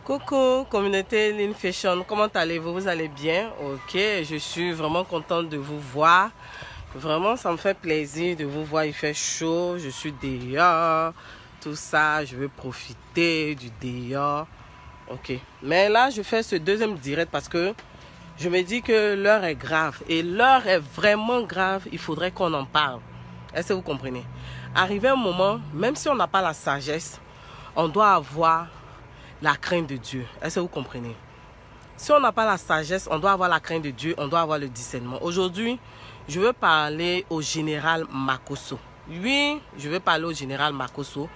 Coucou communauté Lean Fashion, comment allez-vous? Vous allez bien? Ok, je suis vraiment contente de vous voir. Vraiment, ça me fait plaisir de vous voir. Il fait chaud, je suis dehors, tout ça, je veux profiter du dehors. Ok, mais là, je fais ce deuxième direct parce que je me dis que l'heure est grave. Et l'heure est vraiment grave, il faudrait qu'on en parle. Est-ce que vous comprenez? Arrivé un moment, même si on n'a pas la sagesse, on doit avoir la crainte de Dieu. Est-ce que vous comprenez? Si on n'a pas la sagesse, on doit avoir la crainte de Dieu, on doit avoir le discernement. Aujourd'hui, je veux parler au général Makosso. Oui, je veux parler au général Makosso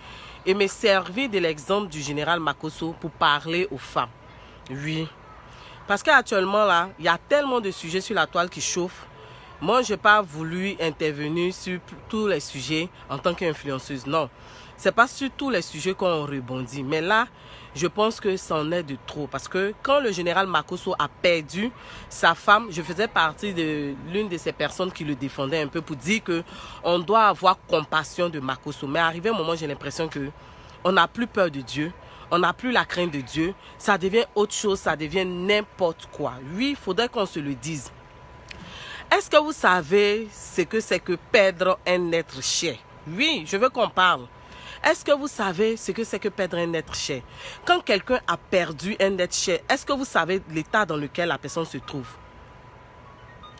et me servir de l'exemple du général Makosso pour parler aux femmes. Oui, parce qu'actuellement là, il y a tellement de sujets sur la toile qui chauffent. Moi, je n'ai pas voulu intervenir sur tous les sujets en tant qu'influenceuse. Non, ce n'est pas sur tous les sujets qu'on rebondit. Mais là, je pense que c'en est de trop. Parce que quand le général Makosso a perdu sa femme, je faisais partie de l'une de ces personnes qui le défendait un peu pour dire qu'on doit avoir compassion de Makosso. Mais arrivé un moment, j'ai l'impression qu'on n'a plus peur de Dieu. On n'a plus la crainte de Dieu. Ça devient autre chose, ça devient n'importe quoi. Oui, il faudrait qu'on se le dise. Est-ce que vous savez ce que c'est que perdre un être cher? Oui, je veux qu'on parle. Est-ce que vous savez ce que c'est que perdre un être cher? Quand quelqu'un a perdu un être cher, est-ce que vous savez l'état dans lequel la personne se trouve?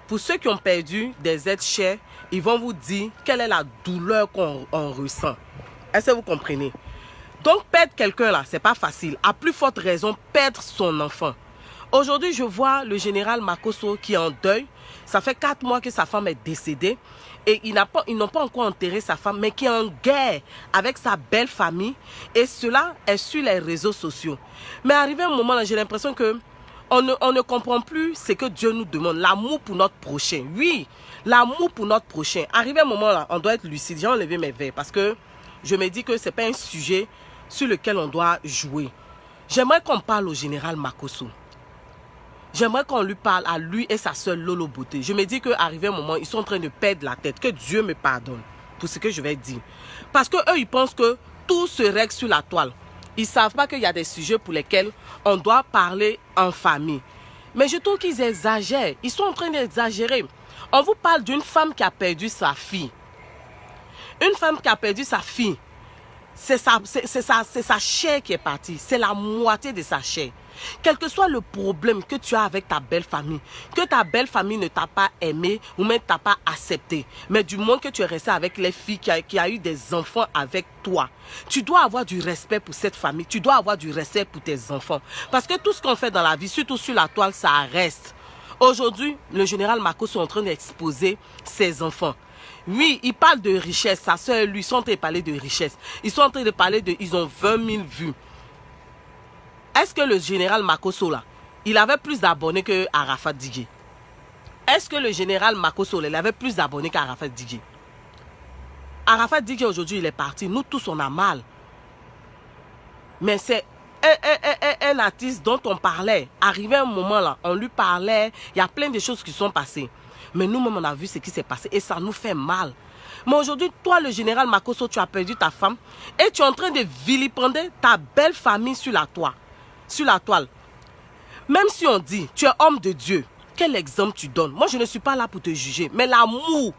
Pour ceux qui ont perdu des êtres chers, ils vont vous dire quelle est la douleur qu'on ressent. Est-ce que vous comprenez? Donc perdre quelqu'un là, c'est pas facile. À plus forte raison, perdre son enfant. Aujourd'hui, je vois le général Makosso qui est en deuil. Ça fait 4 mois que sa femme est décédée. Et ils n'ont pas encore enterré sa femme, mais qui est en guerre avec sa belle famille. Et cela est sur les réseaux sociaux. Mais arrivé un moment là, j'ai l'impression que on ne comprend plus ce que Dieu nous demande. L'amour pour notre prochain. Oui, l'amour pour notre prochain. Arrivé un moment là, on doit être lucide. J'ai enlevé mes verres parce que je me dis que ce n'est pas un sujet sur lequel on doit jouer. J'aimerais qu'on parle au général Makosso. J'aimerais qu'on lui parle à lui et sa soeur Lolo Beauté. Je me dis qu'arrivé un moment, ils sont en train de perdre la tête. Que Dieu me pardonne pour ce que je vais dire. Parce qu'eux, ils pensent que tout se règle sur la toile. Ils ne savent pas qu'il y a des sujets pour lesquels on doit parler en famille. Mais je trouve qu'ils exagèrent. Ils sont en train d'exagérer. On vous parle d'une femme qui a perdu sa fille. Une femme qui a perdu sa fille. C'est sa chair qui est partie. C'est la moitié de sa chair. Quel que soit le problème que tu as avec ta belle famille, que ta belle famille ne t'a pas aimé ou même t'a pas accepté, mais du moment que tu es resté avec les filles qui a eu des enfants avec toi, tu dois avoir du respect pour cette famille, tu dois avoir du respect pour tes enfants. Parce que tout ce qu'on fait dans la vie, surtout sur la toile, ça reste. Aujourd'hui, le général Makosso est en train d'exposer ses enfants. Oui, il parle de richesse. Sa soeur et lui, ils sont en train de parler de richesse. Ils sont en train de parler de... Ils ont 20 000 vues. Est-ce que le général Makosso, là, il avait plus d'abonnés que Arafat Didier? Est-ce que le général Makosso, là, il avait plus d'abonnés qu'Arafat Didier? Arafat Didier, aujourd'hui, il est parti. Nous tous, on a mal. Mais c'est un artiste dont on parlait. Arrivé un moment, là, on lui parlait. Il y a plein de choses qui sont passées. Mais nous-mêmes, on a vu ce qui s'est passé et ça nous fait mal. Mais aujourd'hui, toi, le général Makosso, tu as perdu ta femme et tu es en train de vilipender ta belle famille sur la toile. Même si on dit, tu es homme de Dieu, quel exemple tu donnes? Moi, je ne suis pas là pour te juger. Mais l'amour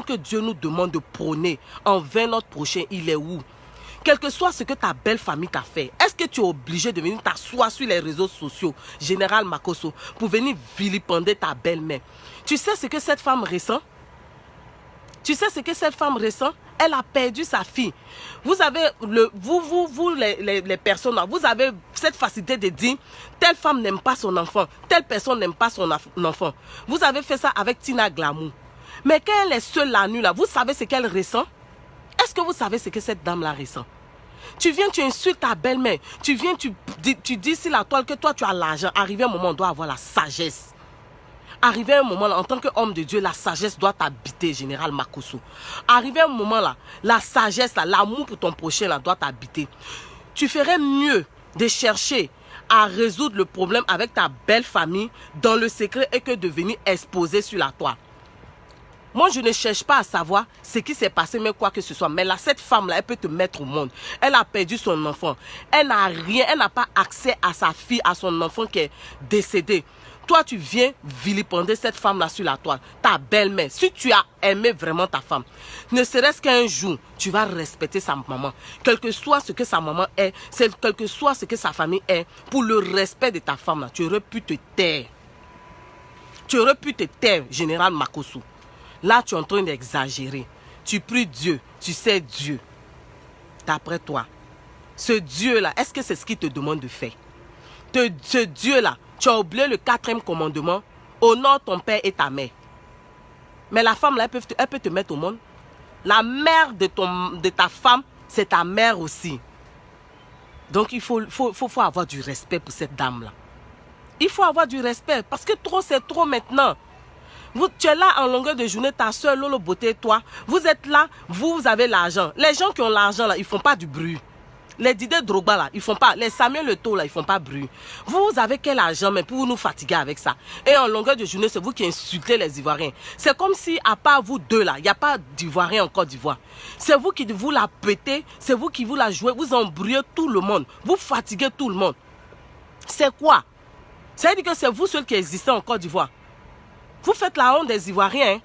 que Dieu nous demande de prôner envers notre prochain, il est où? Quel que soit ce que ta belle famille t'a fait, est-ce que tu es obligé de venir t'asseoir sur les réseaux sociaux, général Makosso, pour venir vilipender ta belle-mère? Tu sais ce que cette femme ressent? Tu sais ce que cette femme ressent? Elle a perdu sa fille. Vous avez, les personnes, vous avez cette facilité de dire telle femme n'aime pas son enfant, telle personne n'aime pas son enfant. Vous avez fait ça avec Tina Glamour. Mais quand elle est seule la nuit, là, vous savez ce qu'elle ressent? Est-ce que vous savez ce que cette dame-là ressent? Tu viens, tu insultes ta belle-mère. Tu viens, tu dis sur la toile que toi, tu as l'argent. Arrivé un moment, on doit avoir la sagesse. Arrivé un moment, là, en tant qu'homme de Dieu, la sagesse doit t'habiter, général Makosso. Arrivé un moment, là, la sagesse, l'amour pour ton prochain là, doit t'habiter. Tu ferais mieux de chercher à résoudre le problème avec ta belle famille dans le secret et que de venir exposer sur la toile. Moi, je ne cherche pas à savoir ce qui s'est passé, mais quoi que ce soit. Mais là, cette femme-là, elle peut te mettre au monde. Elle a perdu son enfant. Elle n'a rien, elle n'a pas accès à sa fille, à son enfant qui est décédé. Toi, tu viens vilipender cette femme-là sur la toile, ta belle-mère. Si tu as aimé vraiment ta femme, ne serait-ce qu'un jour, tu vas respecter sa maman. Quel que soit ce que sa maman est, quel que soit ce que sa famille est, pour le respect de ta femme-là, tu aurais pu te taire. Tu aurais pu te taire, général Makosso. Là, tu es en train d'exagérer. Tu pries Dieu, tu sais Dieu. D'après toi, ce Dieu-là, est-ce que c'est ce qu'il te demande de faire? Ce Dieu-là, tu as oublié le 4e commandement. Honore ton père et ta mère. Mais la femme, là, elle peut te mettre au monde. La mère de ta femme, c'est ta mère aussi. Donc, il faut avoir du respect pour cette dame-là. Il faut avoir du respect parce que trop, c'est trop maintenant. Tu es là en longueur de journée, ta soeur Lolo Beauté, toi. Vous êtes là, vous avez l'argent. Les gens qui ont l'argent, là, ils ne font pas du bruit. Les Didier Drogba, là, ils ne font pas. Les Samuel Leto, là, ils ne font pas bruit. Vous avez quel argent, mais pour nous fatiguer avec ça. Et en longueur de journée, c'est vous qui insultez les Ivoiriens. C'est comme si, à part vous deux, là, il n'y a pas d'Ivoiriens en Côte d'Ivoire. C'est vous qui vous la pétez, c'est vous qui vous la jouez, vous embrouillez tout le monde. Vous fatiguez tout le monde. C'est quoi? Ça veut dire que c'est vous seuls qui existez en Côte d'Ivoire. Vous faites la honte des Ivoiriens. Hein?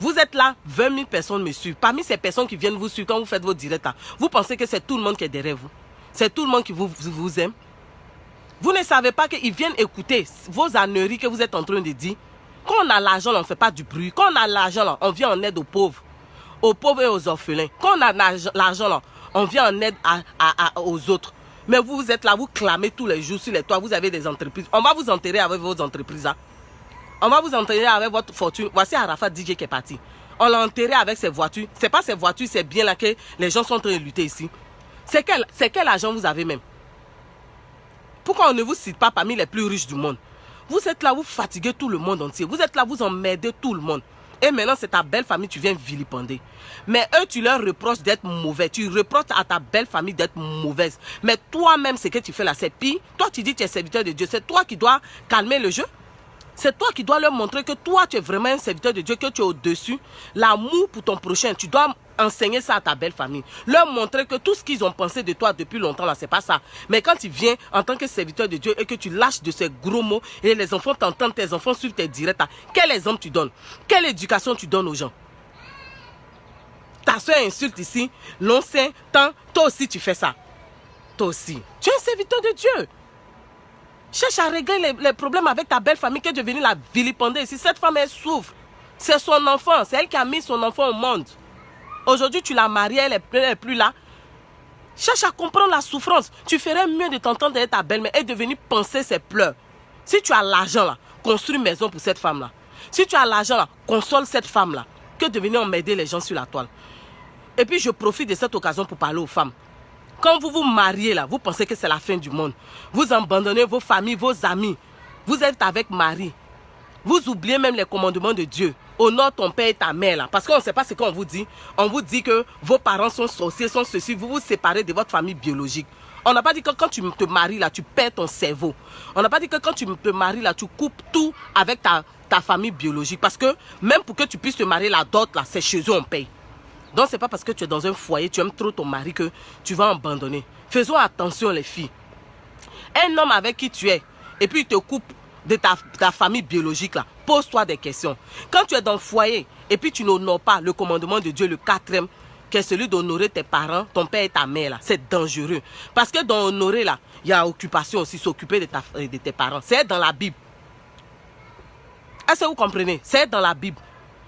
Vous êtes là, 20 000 personnes me suivent. Parmi ces personnes qui viennent vous suivre quand vous faites vos directs, vous pensez que c'est tout le monde qui est derrière vous. C'est tout le monde qui vous aime. Vous ne savez pas qu'ils viennent écouter vos âneries que vous êtes en train de dire. Quand on a l'argent, on ne fait pas du bruit. Quand on a l'argent, on vient en aide aux pauvres et aux orphelins. Quand on a l'argent, on vient en aide aux autres. Mais vous êtes là, vous clamez tous les jours sur les toits. Vous avez des entreprises. On va vous enterrer avec vos entreprises. Hein? On va vous enterrer avec votre fortune. Voici Arafat DJ qui est parti. On l'a enterré avec ses voitures. Ce n'est pas ses voitures, c'est bien là que les gens sont en train de lutter ici. C'est quel argent vous avez même? Pourquoi on ne vous cite pas parmi les plus riches du monde? Vous êtes là, vous fatiguez tout le monde entier. Vous êtes là, vous emmerdez tout le monde. Et maintenant, c'est ta belle famille, tu viens vilipender. Mais eux, tu leur reproches d'être mauvais. Tu reproches à ta belle famille d'être mauvaise. Mais toi-même, ce que tu fais là, c'est pire. Toi, tu dis que tu es serviteur de Dieu. C'est toi qui dois calmer le jeu. C'est toi qui dois leur montrer que toi, tu es vraiment un serviteur de Dieu, que tu es au-dessus. L'amour pour ton prochain, tu dois enseigner ça à ta belle famille. Leur montrer que tout ce qu'ils ont pensé de toi depuis longtemps, là, c'est pas ça. Mais quand tu viens en tant que serviteur de Dieu et que tu lâches de ces gros mots et les enfants t'entendent, tes enfants suivent tes directs, quel exemple tu donnes? Quelle éducation tu donnes aux gens? Ta soeur insulte ici, l'ancien temps, toi aussi tu fais ça. Toi aussi. Tu es un serviteur de Dieu. Cherche à régler les problèmes avec ta belle famille qui est devenue la vilipender ici. Cette femme, elle souffre. C'est son enfant. C'est elle qui a mis son enfant au monde. Aujourd'hui, tu l'as mariée, elle n'est plus là. Cherche à comprendre la souffrance. Tu ferais mieux de t'entendre avec ta belle-mère et de venir penser ses pleurs. Si tu as l'argent là, construis une maison pour cette femme-là. Si tu as l'argent là, console cette femme-là. Que de venir emmerder les gens sur la toile. Et puis, je profite de cette occasion pour parler aux femmes. Quand vous vous mariez là, vous pensez que c'est la fin du monde. Vous abandonnez vos familles, vos amis. Vous êtes avec Marie. Vous oubliez même les commandements de Dieu. Honore ton père et ta mère là. Parce qu'on ne sait pas ce qu'on vous dit. On vous dit que vos parents sont sorciers, sont ceci. Vous vous séparez de votre famille biologique. On n'a pas dit que quand tu te maries là, tu perds ton cerveau. On n'a pas dit que quand tu te maries là, tu coupes tout avec ta famille biologique. Parce que même pour que tu puisses te marier la dot là, c'est chez eux on paye. Donc, ce n'est pas parce que tu es dans un foyer, tu aimes trop ton mari que tu vas abandonner. Faisons attention les filles. Un homme avec qui tu es, et puis il te coupe de ta famille biologique là, pose-toi des questions. Quand tu es dans le foyer, et puis tu n'honores pas le commandement de Dieu, le 4e, qui est celui d'honorer tes parents, ton père et ta mère là, c'est dangereux. Parce que dans honorer là, il y a occupation aussi, s'occuper de tes parents. C'est dans la Bible. Est-ce que vous comprenez? C'est dans la Bible.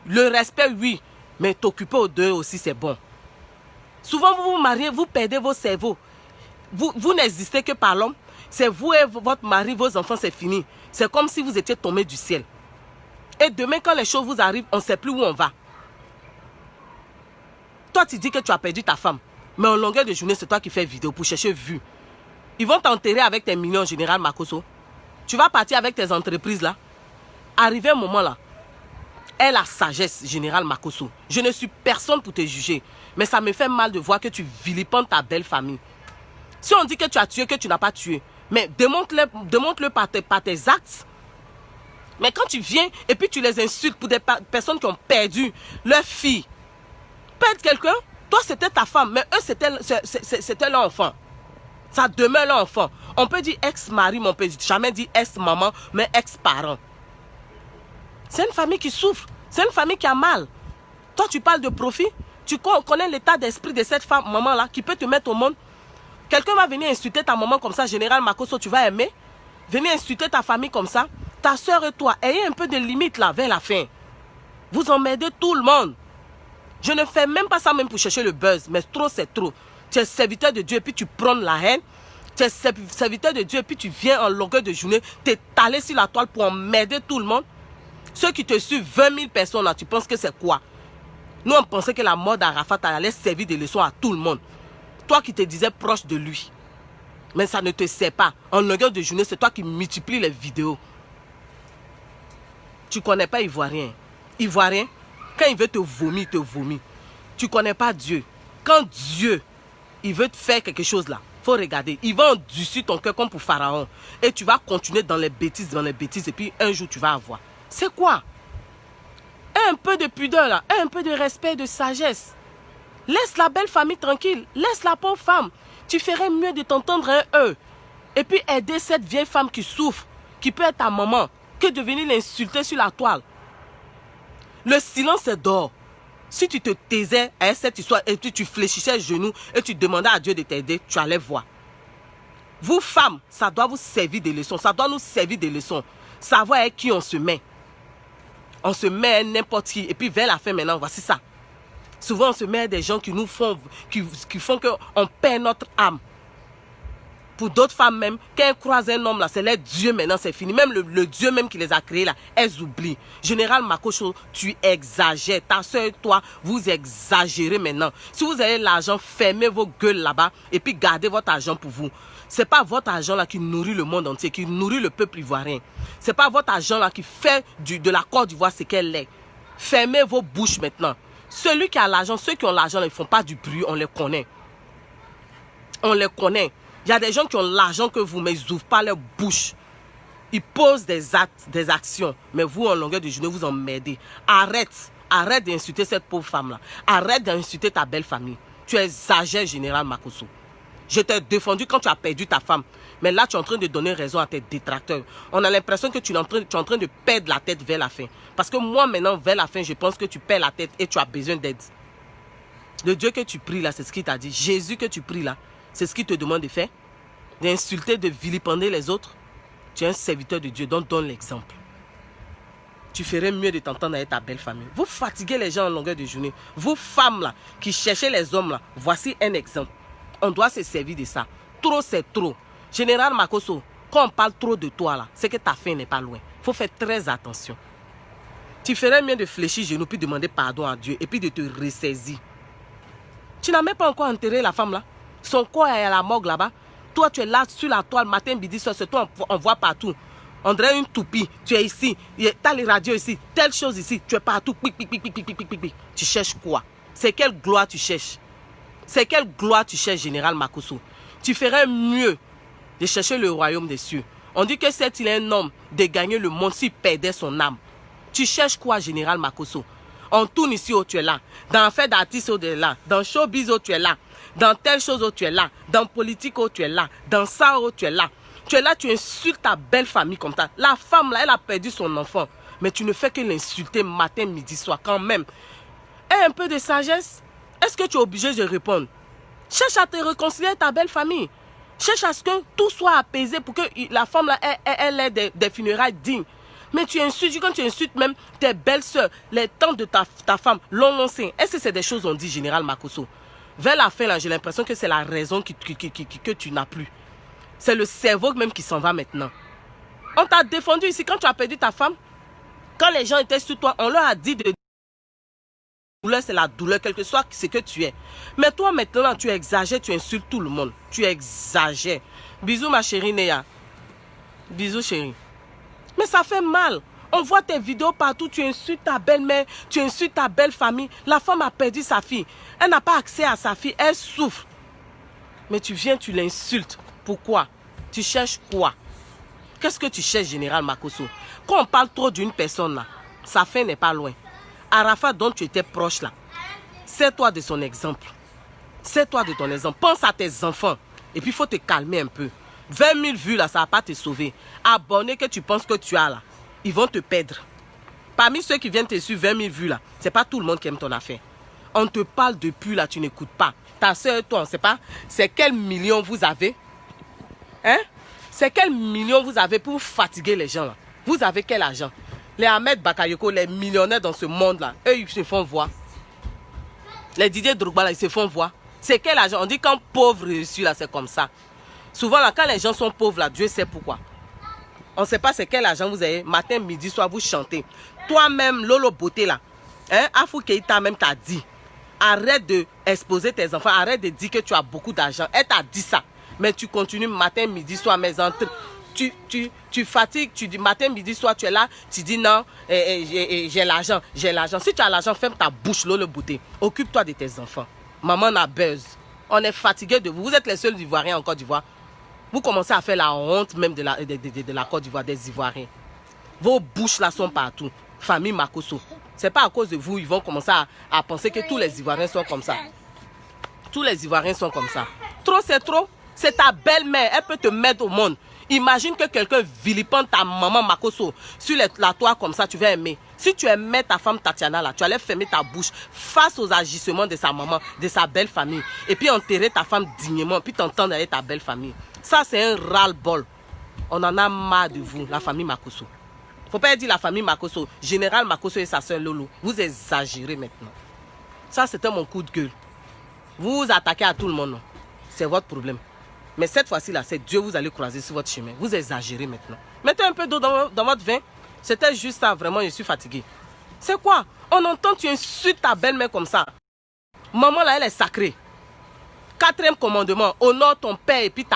Le respect, oui. Mais t'occuper aux deux aussi, c'est bon. Souvent, vous vous mariez, vous perdez vos cerveaux. Vous n'existez que par l'homme. C'est vous et votre mari, vos enfants, c'est fini. C'est comme si vous étiez tombés du ciel. Et demain, quand les choses vous arrivent, on ne sait plus où on va. Toi, tu dis que tu as perdu ta femme. Mais en longueur de journée, c'est toi qui fais vidéo pour chercher vue. Ils vont t'enterrer avec tes millions, général Makosso. Tu vas partir avec tes entreprises là. Arrivé un moment là. Est la sagesse, général Makosso. Je ne suis personne pour te juger. Mais ça me fait mal de voir que tu vilipendes ta belle famille. Si on dit que tu as tué, que tu n'as pas tué. Mais démontre-le par tes actes. Mais quand tu viens et puis tu les insultes pour des personnes qui ont perdu leur fille, perdre quelqu'un, toi c'était ta femme, mais eux c'était leur enfant. Ça demeure leur enfant. On peut dire ex-mari, mais on peut jamais dire ex-maman, mais ex-parent. C'est une famille qui souffre, c'est une famille qui a mal. Toi tu parles de profit, tu connais l'état d'esprit de cette femme, maman-là, qui peut te mettre au monde. Quelqu'un va venir insulter ta maman comme ça, Général Makosso, tu vas aimer. Venir insulter ta famille comme ça. Ta soeur et toi, ayez un peu de limite là, vers la fin. Vous emmerdez tout le monde. Je ne fais même pas ça même pour chercher le buzz, mais trop c'est trop. Tu es serviteur de Dieu et puis tu prônes la haine. Tu es serviteur de Dieu et puis tu viens en longueur de journée t'étaler sur la toile pour emmerder tout le monde. Ceux qui te suivent, 20 000 personnes là, tu penses que c'est quoi? Nous on pensait que la mort d'Arafat allait servir de leçon à tout le monde. Toi qui te disais proche de lui. Mais ça ne te sert pas. En longueur de journée, c'est toi qui multiplies les vidéos. Tu ne connais pas Ivoirien. Ivoirien, quand il veut te vomir, il te vomit. Tu ne connais pas Dieu. Quand Dieu, il veut te faire quelque chose là, il faut regarder. Il va endurcir ton cœur comme pour Pharaon. Et tu vas continuer dans les bêtises, et puis un jour tu vas avoir. C'est quoi? Un peu de pudeur là, un peu de respect, de sagesse. Laisse la belle famille tranquille. Laisse la pauvre femme. Tu ferais mieux de t'entendre un eux. Et puis aider cette vieille femme qui souffre, qui peut être ta maman, que de venir l'insulter sur la toile. Le silence est d'or. Si tu te taisais à cette histoire et puis tu fléchissais à genoux et tu demandais à Dieu de t'aider, tu allais voir. Vous femmes, ça doit vous servir de leçon. Ça doit nous servir de leçon. Savoir avec qui on se met. On se met n'importe qui. Et puis vers la fin maintenant, voici ça. Souvent, on se met à des gens qui nous font, qui font qu'on perd notre âme. Pour d'autres femmes même, quand elles croisent un homme là, c'est leur Dieu maintenant, c'est fini. Même le Dieu même qui les a créés là, elles oublient. Général Makosso, tu exagères. Ta soeur et toi, vous exagérez maintenant. Si vous avez l'argent, fermez vos gueules là-bas et puis gardez votre argent pour vous. C'est pas votre argent là qui nourrit le monde entier, qui nourrit le peuple ivoirien. C'est pas votre argent là qui fait de la Côte d'Ivoire ce qu'elle est. Fermez vos bouches maintenant. Celui qui a l'argent, ceux qui ont l'argent, ils ne font pas du bruit, on les connaît. On les connaît. Il y a des gens qui ont l'argent que vous, mais ils n'ouvrent pas leur bouche. Ils posent des actes, des actions. Mais vous, en longueur de journée, vous emmerdez. Arrête. Arrête d'insulter cette pauvre femme-là. Arrête d'insulter ta belle famille. Tu exagères, Général Makosso. Je t'ai défendu quand tu as perdu ta femme. Mais là, tu es en train de donner raison à tes détracteurs. On a l'impression que tu es en train de perdre la tête vers la fin. Parce que moi, maintenant, vers la fin, je pense que tu perds la tête et tu as besoin d'aide. Le Dieu que tu pries là, c'est ce qu'il t'a dit. Jésus que tu pries là, c'est ce qu'il te demande de faire. D'insulter, de vilipender les autres. Tu es un serviteur de Dieu, donc donne l'exemple. Tu ferais mieux de t'entendre avec ta belle famille. Vous fatiguez les gens en longueur de journée. Vous femmes là, qui cherchez les hommes là, voici un exemple. On doit se servir de ça. Trop, c'est trop. Général Makosso, quand on parle trop de toi là, c'est que ta fin n'est pas loin. Il faut faire très attention. Tu ferais mieux de fléchir genoux puis demander pardon à Dieu et puis de te ressaisir. Tu n'as même pas encore enterré la femme là. Son corps est à la morgue là-bas. Toi, tu es là sur la toile, matin, midi, soir. C'est toi, on voit partout. On dirait une toupie. Tu es ici. Tu as les radios ici. Telle chose ici. Tu es partout. Pic, pic, pic, pic, pic, pic, pic, pic. Tu cherches quoi? C'est quelle gloire tu cherches? C'est quelle gloire tu cherches, Général Makosso? Tu ferais mieux de chercher le royaume des cieux. On dit que c'est il est un homme de gagner le monde s'il perdait son âme. Tu cherches quoi, Général Makosso? On tourne ici où tu es là. Dans l'affaire d'artiste où tu es là. Dans showbiz où tu es là. Dans telle chose où tu es là. Dans politique où tu es là. Dans ça où tu es là. Tu es là, tu insultes ta belle famille comme ça. La femme là, elle a perdu son enfant. Mais tu ne fais que l'insulter matin, midi, soir quand même. Et un peu de sagesse. Est-ce que tu es obligé de répondre? Cherche à te réconcilier avec ta belle famille. Cherche à ce que tout soit apaisé pour que la femme là, elle ait des funérailles dignes. Mais tu insultes, quand tu insultes même tes belles-sœurs, les tantes de ta femme, l'on sait. Est-ce que c'est des choses on dit, Général Makosso? Vers la fin, là, j'ai l'impression que c'est la raison que tu n'as plus. C'est le cerveau même qui s'en va maintenant. On t'a défendu ici quand tu as perdu ta femme. Quand les gens étaient sur toi, on leur a dit de... La douleur, c'est la douleur, quel que soit ce que tu es. Mais toi, maintenant, tu exagères, tu insultes tout le monde. Tu exagères. Bisous, ma chérie Néa. Bisous, chérie. Mais ça fait mal. On voit tes vidéos partout, tu insultes ta belle-mère, tu insultes ta belle famille. La femme a perdu sa fille. Elle n'a pas accès à sa fille, elle souffre. Mais tu viens, tu l'insultes. Pourquoi? Tu cherches quoi? Qu'est-ce que tu cherches, Général Makosso? Quand on parle trop d'une personne là, sa fin n'est pas loin. Arafat dont tu étais proche là, sers-toi de son exemple. Sers-toi de ton exemple. Pense à tes enfants. Et puis il faut te calmer un peu. 20 000 vues là, ça ne va pas te sauver. Abonnés que tu penses que tu as là, ils vont te perdre. Parmi ceux qui viennent te suivre 20 000 vues là, c'est pas tout le monde qui aime ton affaire. On te parle depuis là, tu n'écoutes pas. Ta soeur et toi, on ne sait pas, c'est quel million vous avez? Hein? C'est quel million vous avez pour fatiguer les gens là? Vous avez quel argent? Les Ahmed Bakayoko, les millionnaires dans ce monde là, eux ils se font voir. Les Didier Drogba là, ils se font voir. C'est quel argent? On dit qu'un pauvre reçu là, c'est comme ça. Souvent là, quand les gens sont pauvres là, Dieu sait pourquoi. On ne sait pas c'est quel argent vous avez. Matin, midi, soir, vous chantez. Toi-même, Lolo Beauté là, hein, Afou Keïta même t'a dit, arrête de exposer tes enfants, arrête de dire que tu as beaucoup d'argent. Elle t'a dit ça. Mais tu continues matin, midi, soir, mes entrées. Tu fatigues, tu dis matin, midi, soir, tu es là, tu dis non, j'ai l'argent, j'ai l'argent. Si tu as l'argent, ferme ta bouche, Lolo Beauté. Occupe-toi de tes enfants. Maman n'a buzz. On est fatigué de vous. Vous êtes les seuls Ivoiriens en Côte d'Ivoire. Vous commencez à faire la honte même de la Côte d'Ivoire, des Ivoiriens. Vos bouches là sont partout. Famille Makosso. C'est pas à cause de vous, ils vont commencer à penser que tous les Ivoiriens sont comme ça. Tous les Ivoiriens sont comme ça. Trop, c'est trop. C'est ta belle-mère. Elle peut te mettre au monde. Imagine que quelqu'un vilipende ta maman Makosso sur la toile comme ça, tu vas aimer. Si tu aimais ta femme Tatiana là, tu allais fermer ta bouche face aux agissements de sa maman, de sa belle famille. Et puis enterrer ta femme dignement, puis t'entendre avec ta belle famille. Ça, c'est un ras-le-bol. On en a marre de vous, la famille Makosso. Faut pas dire la famille Makosso. Général Makosso et sa soeur Lolo. Vous exagérez maintenant. Ça, c'était mon coup de gueule. Vous vous attaquez à tout le monde. C'est votre problème. Mais cette fois-ci, là, c'est Dieu vous allez croiser sur votre chemin. Vous exagérez maintenant. Mettez un peu d'eau dans votre vin. C'était juste ça, vraiment, je suis fatigué. C'est quoi? On entend, tu insultes ta belle-mère comme ça. Maman, là, elle est sacrée. 4e commandement, honore ton père et puis ta